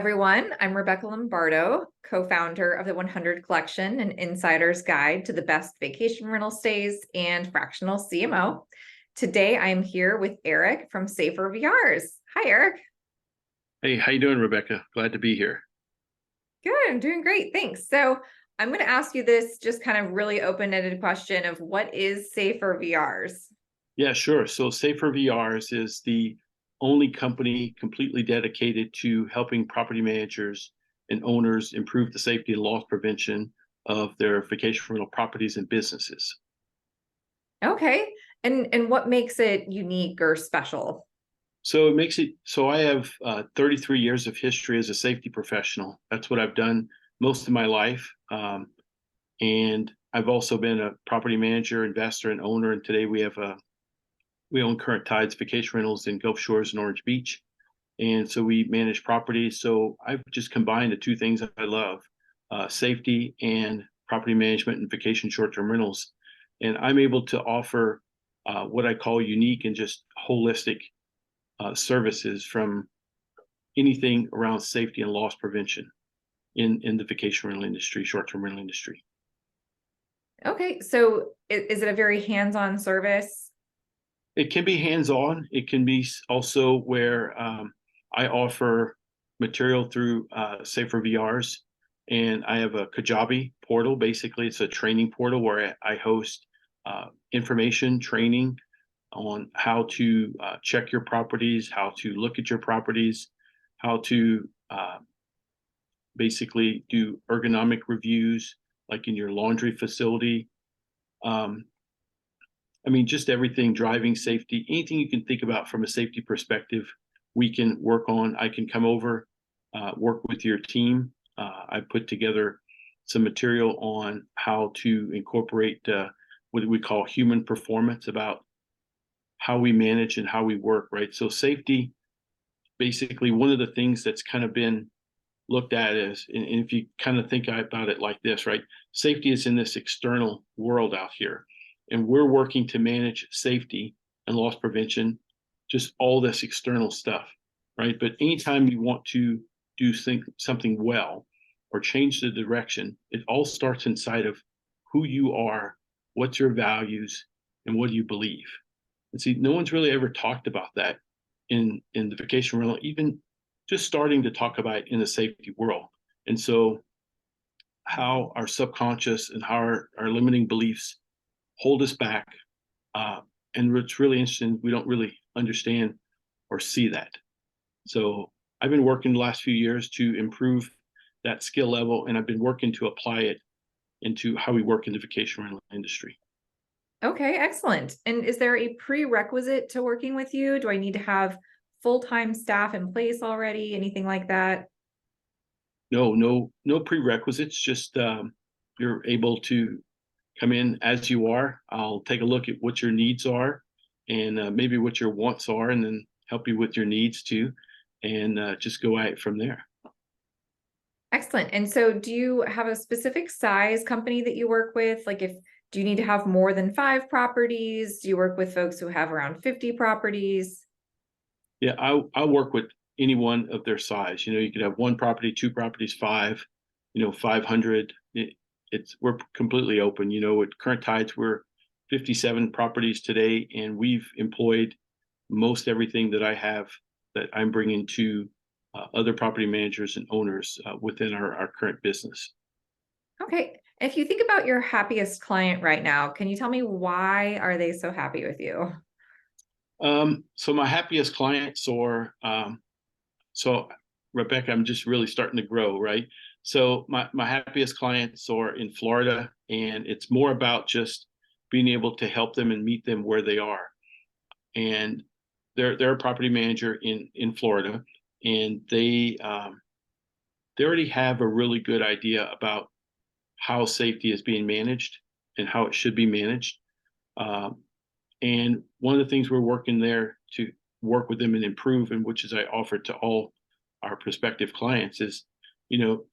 everyone. I'm Rebecca Lombardo, co-founder of the 100 Collection, an insider's guide to the best vacation rental stays and fractional CMO. Today, I'm here with Eric from Safer VRs. Hi, Eric. Hey, how you doing, Rebecca? Glad to be here. Good, I'm doing great, thanks. So I'm going to ask you this just kind of really open-ended question of what is Safer VRs? Yeah, sure. So Safer VRs is the only company completely dedicated to helping property managers and owners improve the safety and loss prevention of their vacation rental properties and businesses. Okay, and what makes it unique or special? So it makes it so I have 33 years of history as a safety professional. That's what I've done most of my life. And I've also been a property manager, investor, and owner. And today we own Current Tides Vacation Rentals in Gulf Shores and Orange Beach. And so we manage properties. So I've just combined the two things that I love, safety and property management and vacation short-term rentals. And I'm able to offer what I call unique and just holistic services from anything around safety and loss prevention in the vacation rental industry, short-term rental industry. Okay, so is it a very hands-on service? It can be hands-on. It can be also where I offer material through Safer VRs, and I have a Kajabi portal. Basically, it's a training portal where I host information training on how to check your properties, how to look at your properties, how to basically do ergonomic reviews, like in your laundry facility. I mean, just everything, driving safety, anything you can think about from a safety perspective, we can work on. I can come over, work with your team. I put together some material on how to incorporate what we call human performance, about how we manage and how we work, right? So safety, basically one of the things that's kind of been looked at as, and if you kind of think about it like this, right? Safety is in this external world out here, and we're working to manage safety and loss prevention, just all this external stuff, right? But anytime you want to do something well or change the direction, it all starts inside of who you are, what's your values, and what do you believe. And see, no one's really ever talked about that in the vacation rental, even just starting to talk about it in the safety world. And so how our subconscious and how our limiting beliefs hold us back. And what's really interesting, we don't really understand or see that. So I've been working the last few years to improve that skill level, and I've been working to apply it into how we work in the vacation rental industry. Okay, excellent. And is there a prerequisite to working with you? Do I need to have full-time staff in place already? Anything like that? No prerequisites. Just you're able to come in as you are. I'll take a look at what your needs are, and maybe what your wants are, and then help you with your needs too, and just go at it from there. Excellent. And so do you have a specific size company that you work with? Like do you need to have more than 5 properties? Do you work with folks who have around 50 properties? Yeah, I'll work with anyone of their size. You know, you could have 1 property, 2 properties, 5, 500. We're completely open. You know, at Current Tides, we're 57 properties today, and we've employed most everything that I have that I'm bringing to other property managers and owners within our current business. Okay. If you think about your happiest client right now, can you tell me why are they so happy with you? So my happiest clients are, so Rebecca, I'm just really starting to grow, right? So my happiest clients are in Florida, and it's more about just being able to help them and meet them where they are. And they're a property manager in Florida, and they already have a really good idea about how safety is being managed and how it should be managed. And one of the things we're working there to work with them and improve, and which is I offer to all our prospective clients, is,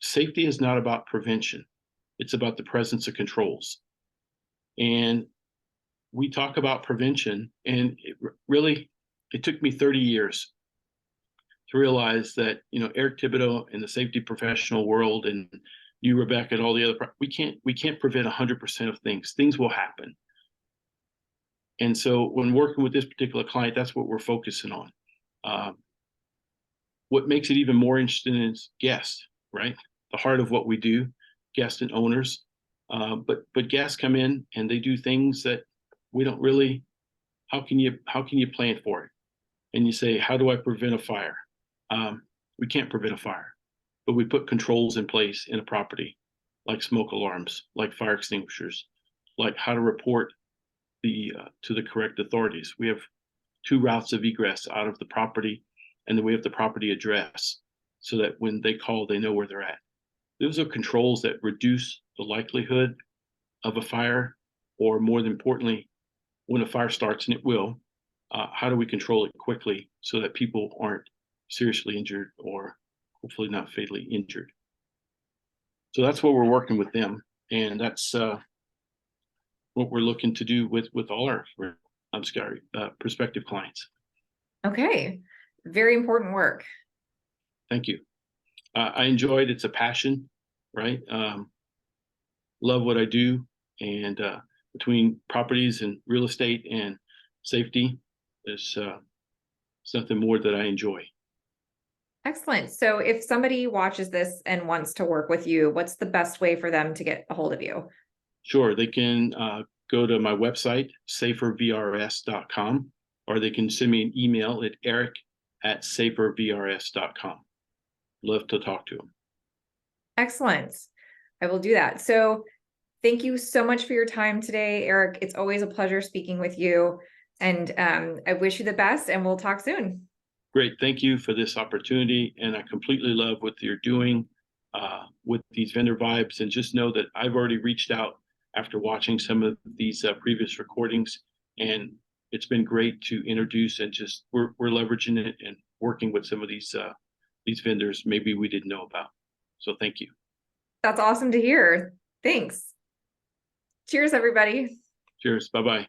safety is not about prevention. It's about the presence of controls. And we talk about prevention, and it took me 30 years to realize that, Eric Thibodeau in the safety professional world, and you, Rebecca, and all the other, we can't prevent 100% of things. Things will happen. And so when working with this particular client, that's what we're focusing on. What makes it even more interesting is guests, right? The heart of what we do, guests and owners. But guests come in and they do things that we don't really. How can you plan for it? And you say, how do I prevent a fire? We can't prevent a fire, but we put controls in place in a property, like smoke alarms, like fire extinguishers, like how to report to the correct authorities. We have 2 routes of egress out of the property, and then we have the property address so that when they call, they know where they're at. Those are controls that reduce the likelihood of a fire, or more importantly, when a fire starts, and it will, how do we control it quickly so that people aren't seriously injured or hopefully not fatally injured? So that's what we're working with them, and that's what we're looking to do with all our prospective clients. Okay, very important work. Thank you. I enjoyed. It's a passion, right? Love what I do, and between properties and real estate and safety, there's something more that I enjoy. Excellent. So if somebody watches this and wants to work with you, what's the best way for them to get a hold of you? Sure, they can go to my website, safervrs.com, or they can send me an email at eric@safervrs.com. Love to talk to them. Excellent. I will do that. So thank you so much for your time today, Eric. It's always a pleasure speaking with you. And I wish you the best, and we'll talk soon. Great. Thank you for this opportunity. And I completely love what you're doing with these vendor vibes. And just know that I've already reached out after watching some of these previous recordings. And it's been great to introduce, and just we're leveraging it and working with some of these vendors maybe we didn't know about. So thank you. That's awesome to hear. Thanks. Cheers, everybody. Cheers. Bye-bye.